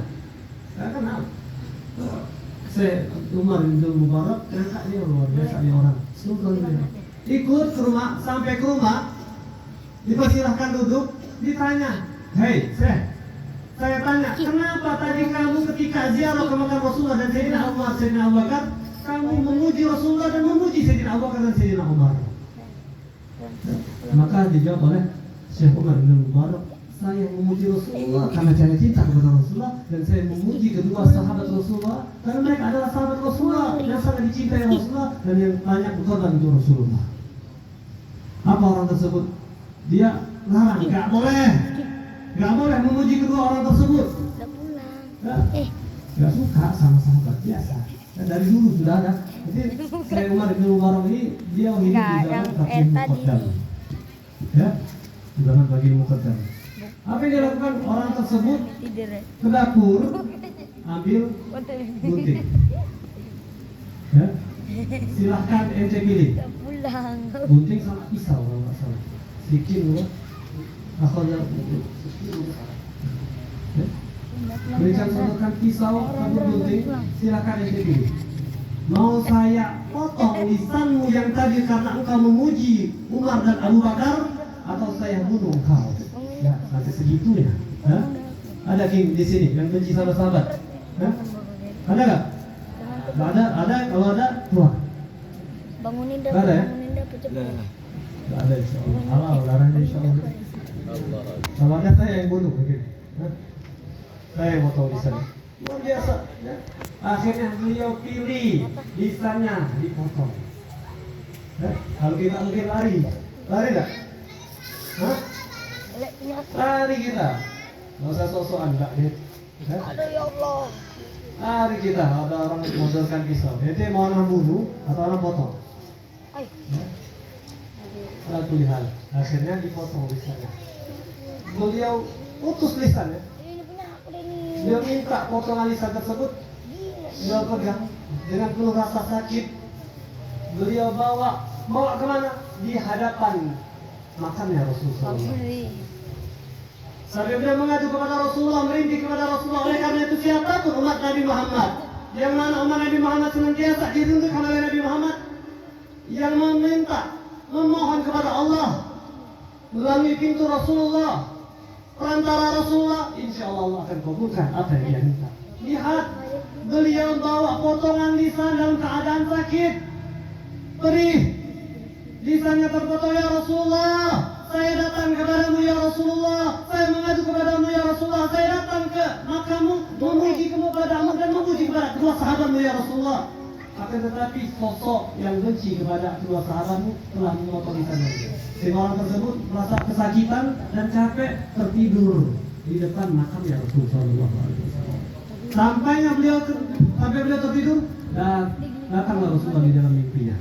Saya Umar bin Mubarak, enak dia luar biasa dia orang. Ikut ke rumah, sampai ke rumah, dipersilahkan duduk, ditanya, hei Syekh, saya tanya, kenapa tadi kamu ketika ziarah ke makam Rasulullah dan Sayyidina Umar, Sayyidina Abu Bakar, kamu memuji Rasulullah dan memuji Sayyidina Abu Bakar dan Sayyidina Umar? Maka dijawab oleh Syekh Umar bin Mubarak, saya memuji Rasulullah karena saya cinta kepada Rasulullah, dan saya memuji kedua sahabat Rasulullah karena mereka adalah sahabat Rasulullah yang sangat dicintai Rasulullah dan yang banyak berkorban untuk Rasulullah. Apa orang tersebut? Dia larang, nggak boleh memuji kedua orang tersebut. Nggak suka sama sahabat biasa. Dan dari dulu sudah ada. Jadi saya Umar bin Mubarak ini dia hidup di dalam bagian muqaddam. Ya, di dalam bagian muqaddam. Apa yang dilakukan orang tersebut? Ke dapur, ambil gunting. Ya, silahkan ente pilih. Gunting sama pisau kalau nggak salah. Sikit dulu. Ya. Berikan sodorkan pisau atau gunting, silakan ente pilih. Mau saya potong lisanmu yang tadi karena engkau memuji Umar dan Abu Bakar, atau saya bunuh engkau? Ya, sampai segitunya. Hah? Ada king di sini yang benci sama sahabat? Hah? Ada nggak? Nggak ada. Ada. Kalau ada, keluar. Bangunin dah. Nggak ada ya? Nggak ada insya Allah. Halal, larangnya insya Allah. Kalau ada saya yang bunuh mungkin. Hah? Saya yang mau tahu lisannya. Luar biasa. Ya. Akhirnya beliau pilih lisannya dipotong. Ya. Kalau kita mungkin lari nggak? Hah? Lari kita. Nggak usah sosokan nggak deh. Ya. Aduh ya Allah. Lari kita. Ada orang modalkan pisau. Itu mau orang bunuh atau orang potong? Ya. Lalu tulisan. Akhirnya dipotong lisannya. Beliau putus lisannya. Dia minta potongan lisan tersebut. Beliau pegang dengan penuh rasa sakit. Beliau bawa kemana? Di hadapan makamnya Rasulullah. Sampai beliau mengadu kepada Rasulullah, merintih kepada Rasulullah. Oleh karena itu siapapun umat Nabi Muhammad, yang mana umat Nabi Muhammad senantiasa dirundukkan oleh Nabi Muhammad, yang meminta, memohon kepada Allah melalui pintu Rasulullah, perantara Rasulullah, insya Allah Allah akan kabulkan apa yang dia minta. Lihat, beliau bawa potongan lisan dalam keadaan sakit, perih, lisannya terpotong. Ya Rasulullah, saya datang kepadamu ya Rasulullah, saya mengadu kepadamu ya Rasulullah, saya datang ke makamu, memuji kepadamu dan memuji kepada kedua sahabatmu ya Rasulullah. Akan tetapi sosok yang benci kepada kedua sahabatmu telah memotong lisannya. Sehingga orang tersebut merasa kesakitan dan capek, tertidur di depan makam ya Rasulullah SAW. Sampai beliau tertidur, dan datanglah Rasulullah di dalam mimpinya.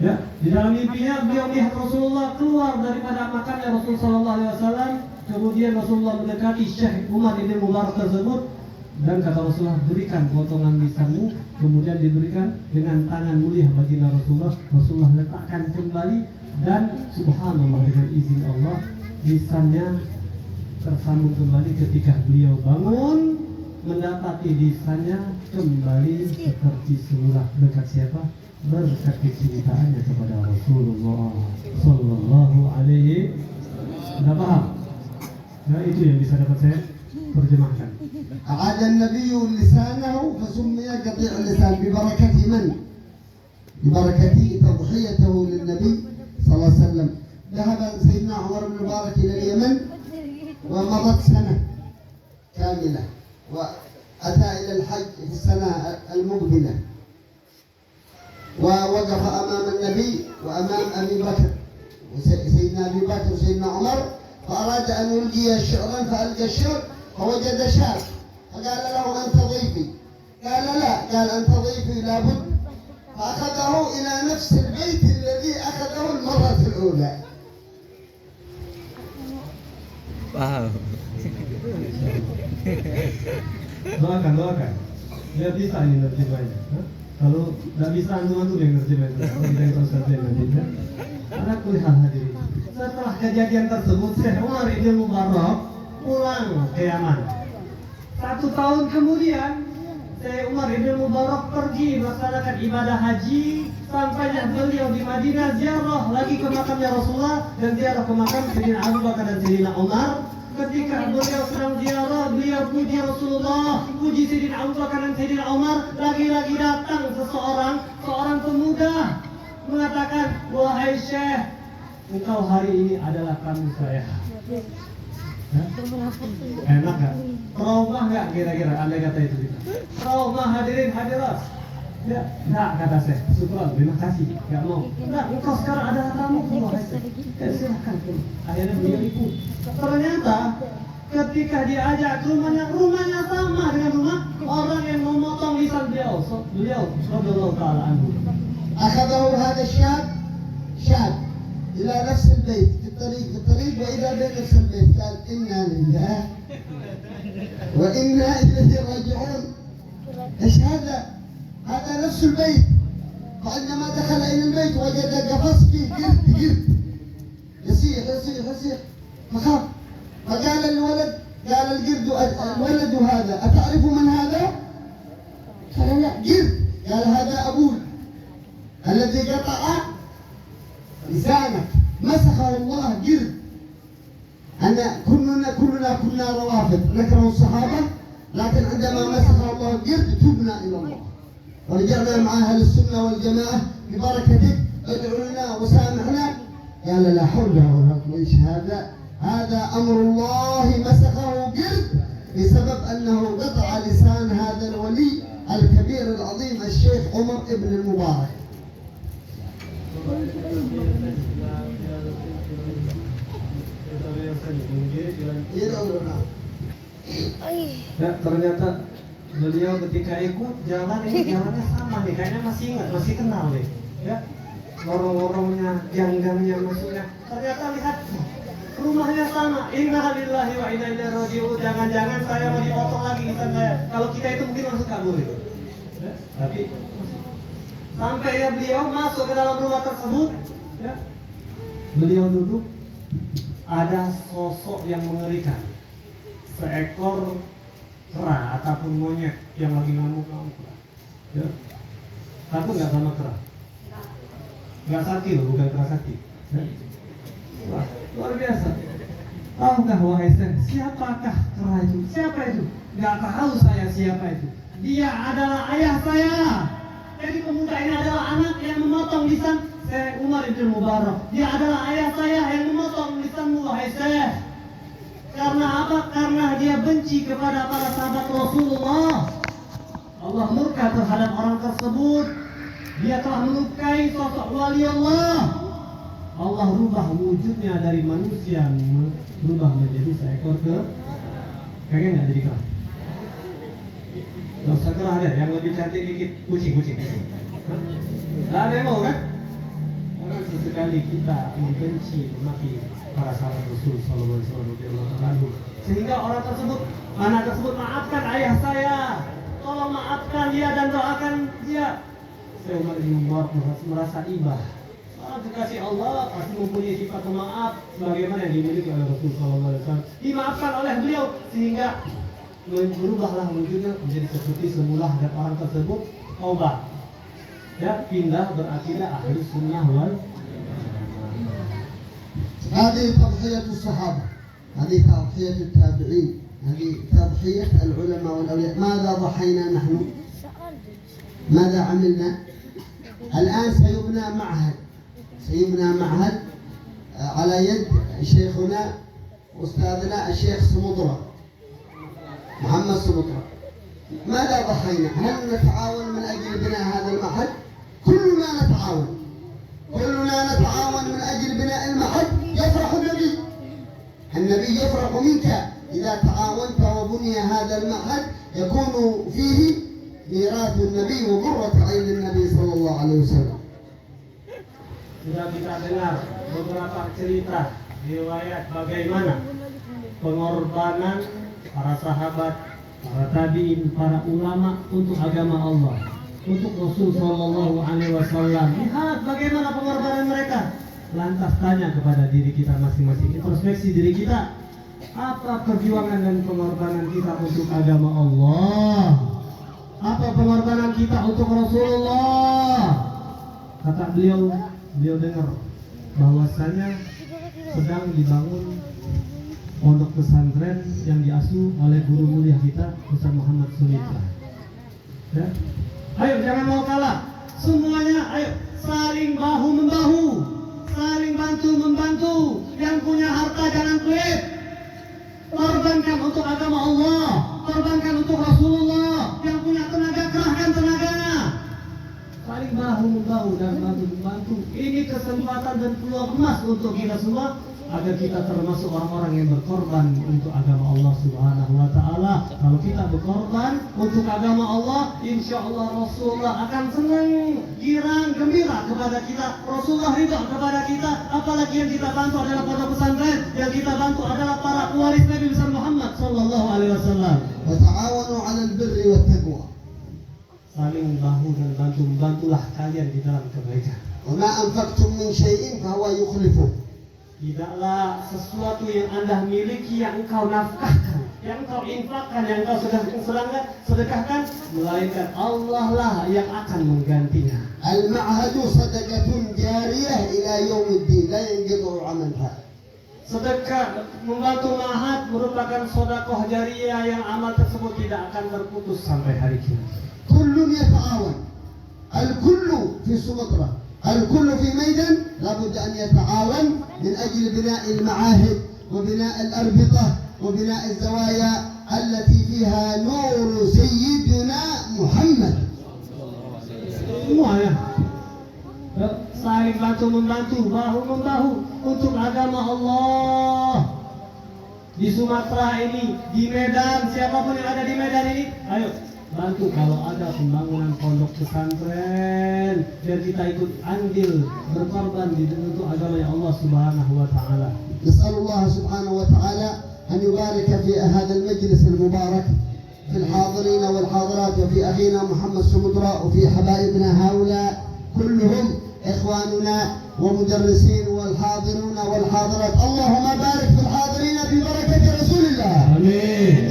Ya, di dalam mimpinya beliau melihat Rasulullah keluar daripada makamnya Rasulullah SAW. Kemudian Rasulullah mendekati Syekh Umar bin Mubarak tersebut dan kata Rasulullah, berikan potongan lisanmu. Kemudian diberikan dengan tangan mulia baginda Rasulullah. Rasulullah letakkan kembali dan subhanallah dengan izin Allah lisannya tersambung kembali. Ketika beliau bangun, mendapati lisannya kembali seperti semula. Berkat siapa? Berkat kecintaannya kepada Rasulullah Sallallahu Alaihi. Sudah paham? Nah, itu yang bisa dapat saya terjemahkan. أعاد النبي لسانه فسمي قطيع اللسان ببركة من؟ ببركة تضحيته للنبي صلى الله عليه وسلم. ذهب سيدنا عمر بن المبارك إلى اليمن ومضت سنة كاملة وأتى إلى الحج في السنة المقبلة ووقف أمام النبي وأمام أبي بكر سيدنا أبي بكر وسيدنا عمر فأراد أن يلقي شعرا فألقى الشعر فوجد شاب فقال له أنت ضيفي. قال لا، قال أنت ضيفي لابد. فأخذه إلى نفس البيت الذي أخذه المرة الأولى. Wow. Doakan. Dia bisa ini nerjemahnya. Kalau tidak bisa antum yang nerjemahnya. Kalau kita yang tahu yang nerjemahnya. Ada kuliah hadirin. Setelah kejadian tersebut, Syekh Umar bin Mubarak pulang ke Yaman. 1 tahun kemudian, Syekh Umar bin Mubarak pergi melaksanakan ibadah haji. Sampainya beliau di Madinah, ziarah lagi ke makamnya Rasulullah dan ziarah ke makam Sayyidina Abu Bakar dan Sayyidina Umar. Ketika beliau sedang ziarah, beliau puji Rasulullah, puji Sayyidina Abu Bakar dan Sayyidina Umar. Lagi-lagi datang seorang pemuda mengatakan, wahai Syekh, engkau hari ini adalah tamu saya. Hah? Enak gak? Trauma gak kira-kira andai kata itu kita? Trauma hadirin hadirat. Ya, enggak kata saya. Syukur, terima kasih. Enggak mau. Enggak, engkau sekarang adalah tamu keluar. Ya, silakan. Akhirnya beliau ikut. Ternyata ketika diajak ke rumahnya sama dengan rumah orang yang memotong lisan beliau. Beliau radhiyallahu taala anhu. أخذه هذا الشاب إلى نفس البيت في الطريق وإذا بنفس البيت قال إنا لله وإنا إليه راجعون. إيش هذا؟ هذا نفس البيت. فعندما دخل إلى البيت وجد قفص فيه قرد يصيح فخاف. فقال الولد قال الولد هذا أتعرف من هذا؟ قال لا قرد. قال هذا أبوي الذي قطع لسانك مسخه الله قرد. كلنا كنا روافض نكره الصحابة، لكن عندما مسخه الله قرد تبنا إلى الله ورجعنا مع أهل السنة والجماعة ببركتك ادعو لنا وسامحنا. قال لا حول ولا قوة إلا هذا أمر الله مسخه قرد بسبب أنه قطع لسان هذا الولي الكبير العظيم الشيخ عمر ابن المبارك. Ya, ternyata beliau ketika ikut jalannya sama nih, kayaknya masih ingat, masih kenal nih. Ya, lorong-lorongnya, gang-gangnya masuknya. Ternyata lihat rumahnya sama. Inna lillahi wa inna ilaihi raji'un. Jangan-jangan saya mau dipotong lagi lisan saya. Kalau kita itu mungkin masuk kabur itu. Ya, tapi sampai ya beliau masuk ke dalam rumah tersebut, ya, beliau duduk, ada sosok yang mengerikan, seekor kera ataupun monyet yang lagi ngamuk-ngamuk, ya, takut nggak sama kera? Nggak sakti loh, bukan kera sakti. Ya. Wah, luar biasa. Tahukah wahai saya, siapakah kera itu? Siapa itu? Nggak tahu saya siapa itu. Dia adalah ayah saya. Jadi pemuda ini adalah anak yang memotong lisan Syekh Umar ibn Mubarak. Dia adalah ayah saya yang memotong lisanmu wahai Syekh. Karena apa? Karena dia benci kepada para sahabat Rasulullah. Allah murka terhadap orang tersebut. Dia telah melukai sosok wali Allah. Allah rubah wujudnya dari manusia, berubah menjadi seekor kera. Pengen nggak jadi kera? Nggak usah kera, ada yang lebih cantik dikit, kucing. Nggak ada yang mau kan? Karena sesekali kita membenci, memaki para sahabat Rasul Sallallahu Alaihi Wasallam, sehingga orang tersebut, anak tersebut, maafkan ayah saya, tolong maafkan dia dan doakan dia. Saya Umar bin Mubarak merasa ibah. Orang kekasih Allah pasti mempunyai sifat pemaaf, sebagaimana yang dimiliki oleh Rasul Sallallahu Alaihi Wasallam. Dimaafkan oleh beliau sehingga berubahlah wujudnya menjadi seperti semula dan orang tersebut taubat. Ya, pindah berakidah ahli sunnah wal. هذه تضحية الصحابة، هذه تضحية التابعين، هذه تضحية العلماء والأولياء. ماذا ضحينا نحن؟ ماذا عملنا؟ الآن سيبنى معهد على يد شيخنا أستاذنا الشيخ سمطرة محمد سمطرة. ماذا ضحينا؟ هل نتعاون من أجل بناء هذا المعهد؟ كلنا نتعاون من أجل بناء المعهد. يفرح النبي يفرح منك إذا تعاونت وبني هذا المعهد، يكون فيه ميراث النبي وقرة عين النبي صلى الله عليه وسلم. Sudah kita dengar beberapa cerita riwayat bagaimana pengorbanan para sahabat, para tabi'in, para ulama untuk agama Allah, untuk Rasul Sallallahu Alaihi Wasallam. Lihat bagaimana pengorbanan mereka. Lantas tanya kepada diri kita masing-masing, introspeksi diri kita, apa perjuangan dan pengorbanan kita untuk agama Allah? Apa pengorbanan kita untuk Rasulullah? Kata beliau dengar bahwasanya sedang dibangun pondok pesantren yang diasuh oleh guru mulia kita Ustaz Muhammad Sunita. Ya. Ayo jangan mau kalah. Semuanya ayo saling bahu membahu, saling bantu membantu. membantu. Yang punya harta jangan pelit. Korbankan untuk agama Allah, korbankan untuk Rasulullah. Yang punya tenaga, kerahkan tenaganya. Saling bahu-membahu dan bantu-membantu. Ini kesempatan dan peluang emas untuk kita semua, agar kita termasuk orang-orang yang berkorban untuk agama Allah Subhanahu wa Ta'ala. Kalau kita berkorban untuk agama Allah, insya Allah Rasulullah akan senang, girang, gembira kepada kita. Rasulullah ridha kepada kita. Apalagi yang kita bantu adalah pondok pesantren, yang kita bantu adalah para pewaris Nabi besar Muhammad Sallallahu Alaihi Wasallam. Wa ta'awanu 'alal birri wat taqwa. Saling bahu dan bantulah kalian di dalam kebaikan. Wa ma anfaqtum min syai'in fa huwa yukhlifuh. Tidaklah sesuatu yang Anda miliki yang engkau nafkahkan, yang engkau infakkan, yang engkau sedekahkan, melainkan Allah lah yang akan menggantinya. Al-ma'hadu sadaqatun jariyah ila yaumiddin la yanqadu 'amalha. Sedekah membantu ma'had merupakan sedekah jariyah yang amal tersebut tidak akan terputus sampai hari kiamat. Kullun yata'awan. Al-kullu fi sumatrah. الكل في ميدان لابد أن يتعاون من أجل بناء المعاهد وبناء الأربطة وبناء الزوايا التي فيها نور سيدنا محمد. Semuanya saling bantu-membantu, bahu-membahu untuk agama Allah. Di Sumatera ini, di Medan, siapapun yang ada di Medan ini, ayo bantu kalau ada pembangunan pondok pesantren, biar kita ikut andil berkorban di untuk agama Allah Subhanahu wa Ta'ala. Nas'alullah Subhanahu wa Ta'ala an yubarika fi hadha al-majlis al-mubarak fi al-hadirin wal-hadirat wa fi akhina Muhammad Sumudra wa fi habaibina haula kulluhum ikhwanuna wa mudarrisin wal-hadiruna wal-hadirat. Allahumma barik fil hadirin bi barakati Rasulillah. Amin.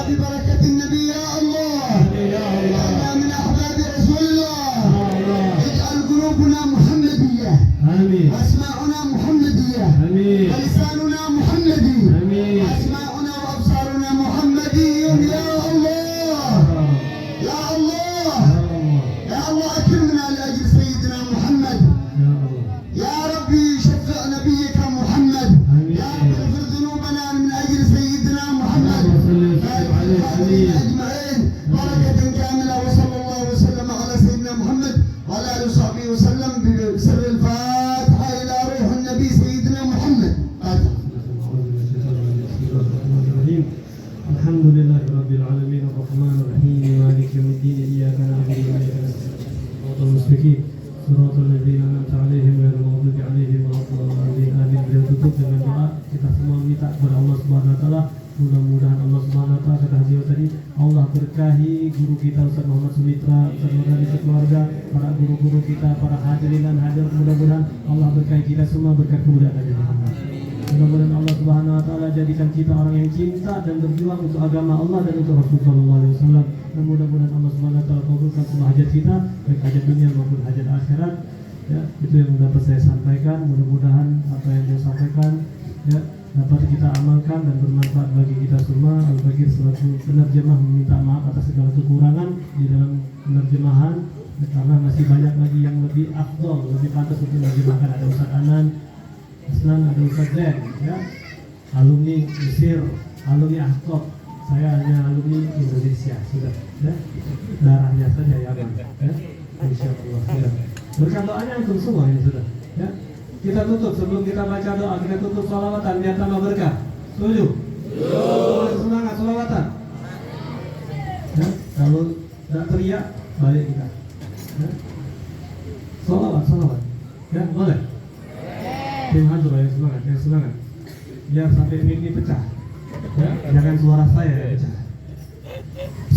Bi barakati Nabi ya Allah. اجعلنا من احباب رسول الله. اجعل قلوبنا محمديه. امين. واسماعنا محمديه. امين. ولساننا محمدي. امين. واسماعنا وابصارنا محمدي يا الله. يا الله. يا الله اكرمنا لاجل سيدنا محمد. يا ربي شفع نبيك محمد. يا رب اغفر ذنوبنا من اجل سيدنا محمد. اجمعين. بركة كاملة وصلى الله وسلم على سيدنا محمد وعلى آله وصحبه وسلم بسر الفاتحة إلى روح النبي سيدنا محمد. الحمد لله رب العالمين الرحمن الرحيم مالك يوم الدين إياك نعبد وإياك نستعين صراط المستقيم صراط الذين أنعمت عليهم غير المغضوب عليهم ولا الضالين آمين. Beliau tutup dengan doa, kita semua minta kepada Allah Subhanahu wa Ta'ala, mudah-mudahan Allah Subhanahu wa Ta'ala kata Haji tadi, Allah berkahi guru kita Ustaz Muhammad Sumitra, Ustaz Nurdani sekeluarga, para guru-guru kita, para hadirin dan hadirat, mudah-mudahan Allah berkahi kita semua berkat kemudahan Nabi Muhammad. Mudah-mudahan Allah Subhanahu wa Ta'ala jadikan kita orang yang cinta dan berjuang untuk agama Allah dan untuk Rasulullah sallallahu alaihi wasallam. Dan mudah-mudahan Allah Subhanahu wa Ta'ala kabulkan semua hajat kita, baik hajat dunia maupun hajat akhirat. Ya, itu yang dapat saya sampaikan. Mudah-mudahan apa yang saya sampaikan ya dapat kita amalkan dan bermanfaat bagi kita semua. Al-Bagir selaku penerjemah meminta maaf atas segala kekurangan di dalam penerjemahan, karena masih banyak lagi yang lebih afdol, lebih pantas untuk menerjemahkan. Ada Ustaz Anan, Asnan, ada Ustaz Zen, ya, alumni Mesir, alumni Ahqaf. Saya hanya alumni Indonesia, sudah, ya, darahnya saja ya, ya, insya Allah. Ya. Berkat doanya untuk semua ini sudah, ya. Kita tutup, sebelum kita baca doa, kita tutup sholawatan biar tambah berkah. Setuju? Semangat sholawatan. Ya, kalau tidak teriak, balik kita. Ya. Sholawat. Ya, boleh? Tim Hadur yang semangat. Biar sampai ini pecah. Ya, jangan suara saya yang pecah.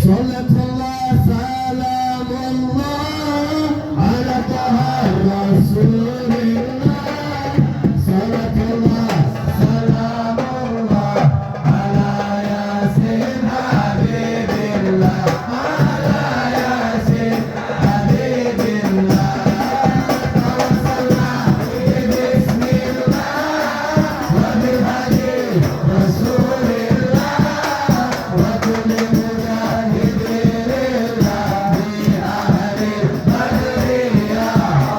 Salatullah salamullah ala taha rasulillah. Salatullah salamullah ala yasin habibillah. Ala yasin habibillah. Tawassalna bismillah wa bihadi rasulillah wa kulli mujahidin lillah bi ahli badriyah.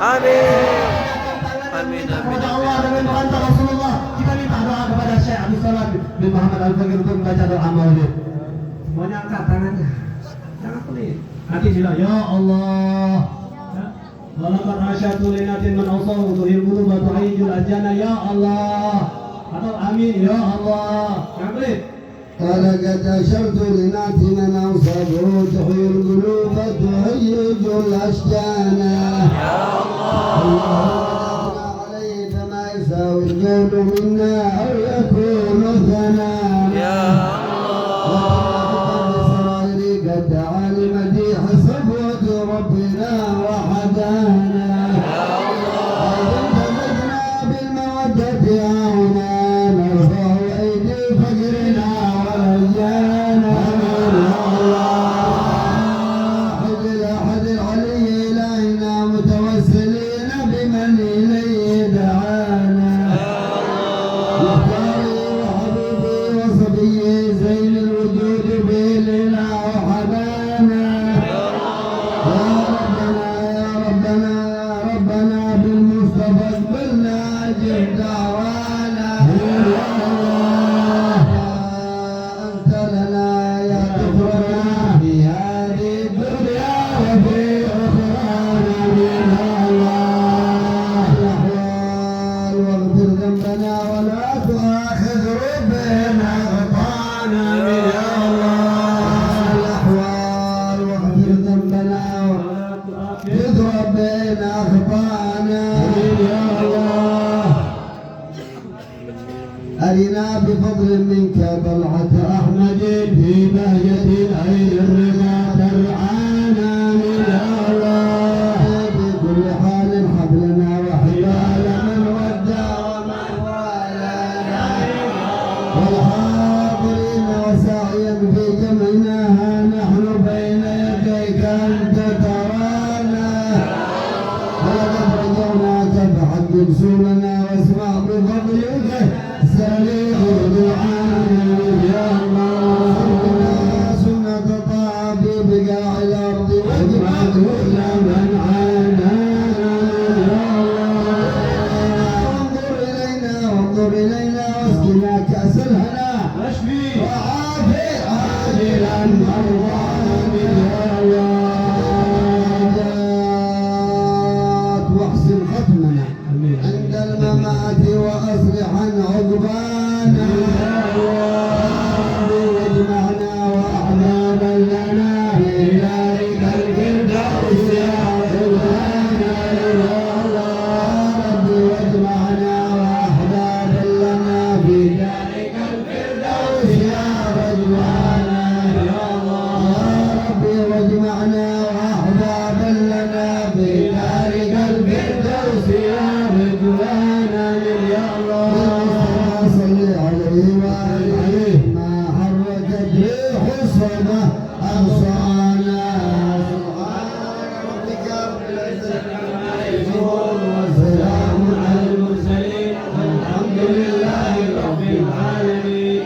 Amin. Kepada Allah dengan perantara Rasulullah, kita minta doa kepada Syekh Abdul Salam bin Muhammad Al-Fakir untuk membaca doa maulid. Semuanya angkat tangannya. Jangan pelit. Nanti sila, ya Allah. Walaqad asyatu linatin man awsahu tuhibulu wa tuhayyijul ajana, ya Allah. Atau amin, ya Allah. Jangan pelit. ولقد أشرت لنعت من أنصبه تحيي القلوب تهيج الأشجان يا الله عليه فما يساوي القول منا أو يكون ثناء يا الله قد دعا لمديح صفوة ربنا وحدانا يا الله انتفقنا بالمودة عونا نرفع أيدي فقرنا ورجانا حد الأحد العلي إلهنا متوسلين بمن إليه دعانا مختاري وحبيبي وصبي زين الوجود بلنا وحبانا يا ربنا بالمصطفى اقبلنا أجب دعوانا أنت لنا يا ذكرنا في هذه الدنيا وفي أخرانا من الله الأحوال واغفر ذنبنا ولا تؤاخذ ربنا غطانا من الله الأحوال واغفر ذنبنا ولا تؤاخذ ربنا غطانا من الله أرنا بفضل منك طلعة أحمد في بهجة العين الرضا ترعانا من الله بكل حال حبلنا وحبال من ودع ومن والانا والحاضرين وسعيا في جمعنا ها نحن بين يديك أنت ترانا ولقد رجوناك فحقق سولنا واسمع بفضلك سليم دعانا يا الله سنة طاعة في بقاع الأرض واجمع كل من عانانا يا الله وانظر إلينا واسقنا كأس الهنا واشفي وعافي عاجلا مرضانا يا الله واحسن ختمنا عند الممات وأصلحا عقبانا واجمعنا وأحبابا لنا في دارك الفردوس يا ربنا يا الله ربي واجمعنا وأحبابا لنا في دارك الفردوس يا رجوانا يا الله ربي واجمعنا وأحبابا لنا في دارك الفردوس يا رجوانا يا الله صل عليه وآله ما حركت ريح الصبا أغصانا سبحان ربك رب العزة عما يصفون وسلام على المرسلين والحمد لله رب العالمين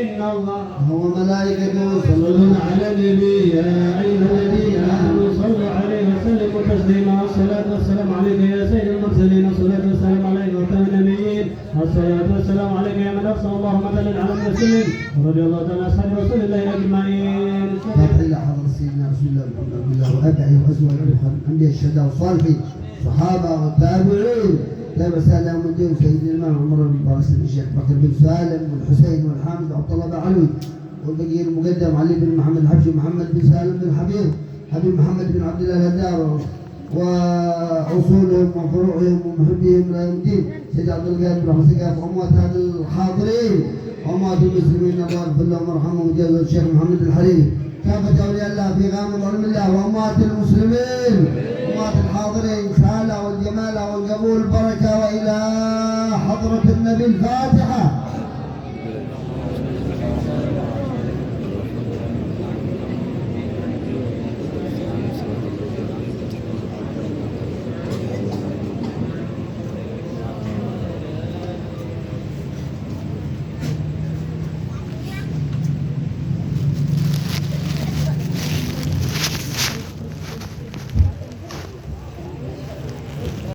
إن الله وملائكته يصلون على النبي يا أيها الذين آمنوا صلوا عليه وسلموا تسليما والصلاة والسلام عليك يا سيد المرسلين والصلاة والسلام عليك وخاتم النبيين والصلاة والسلام عليك يا من أرسل الله مثلا على المرسلين ورضي الله تعالى عن أصحاب رسول الله أجمعين. فتح إلى حضرة سيدنا رسول الله محمد الله وأبعه وأزواجه الأنبياء الشهداء والصالحين الصحابة والتابعين لا مسألة من دون سيدنا الإمام عمر بن باسل الشيخ بكر بن سالم والحسين والحامد وعبد الله بن علوي والبقية المقدم علي بن محمد الحبشي ومحمد بن سالم بن حبيب محمد بن عبد الله الهدار وأصولهم وفروعهم ومحبيهم لا يمدين سيد عبد القادر بن حسين وأموات هذا الحاضرين وأموات المسلمين الله يغفر لهم ويرحمهم ويجازوا الشيخ محمد الحريري كافة أولياء الله في غامض علم الله وأموات المسلمين أموات الحاضرين سالة والجمال والقبول البركة وإلى حضرة النبي الفاتحة.